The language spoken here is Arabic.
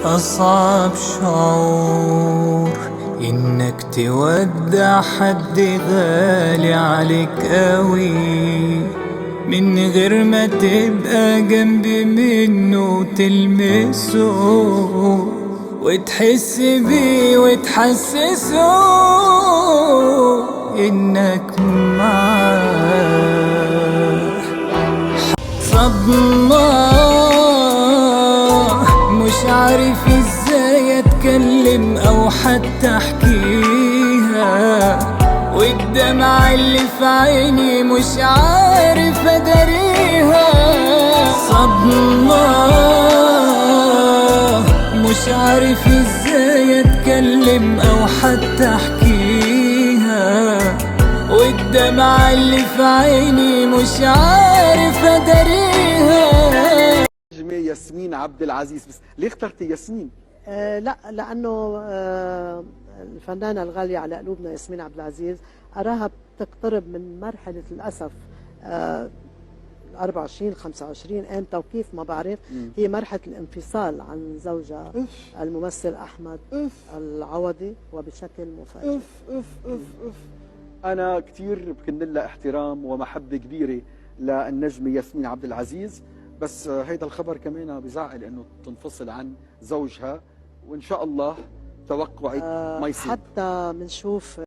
أصعب شعور إنك تودع حد غالي عليك قوي من غير ما تبقى جنب منه وتلمسه وتحس بيه وتحسسه إنك معاه. صدمة مش عارف ازاي اتكلم او حتى احكيها، والدمعة اللي في عيني مش عارف اداريها. صدمة مش عارف ازاي اتكلم او حتى احكيها، والدمعة اللي في عيني مش عارف اداريها. نجمة ياسمين عبد العزيز، بس ليه اخترتي ياسمين؟ لا، لأنه الفنانة الغالية على قلوبنا ياسمين عبد العزيز أراها بتقترب من مرحلة للأسف 24 25 امتى وكيف ما بعرف. هي مرحلة الانفصال عن زوجها الممثل أحمد العوضي وبشكل مفاجئ. أنا كثير بكن لها احترام ومحبة كبيرة للنجمة ياسمين عبد العزيز، بس هيدا الخبر كمان بزعل انه تنفصل عن زوجها، وان شاء الله توقعي ما يصير. حتى بنشوف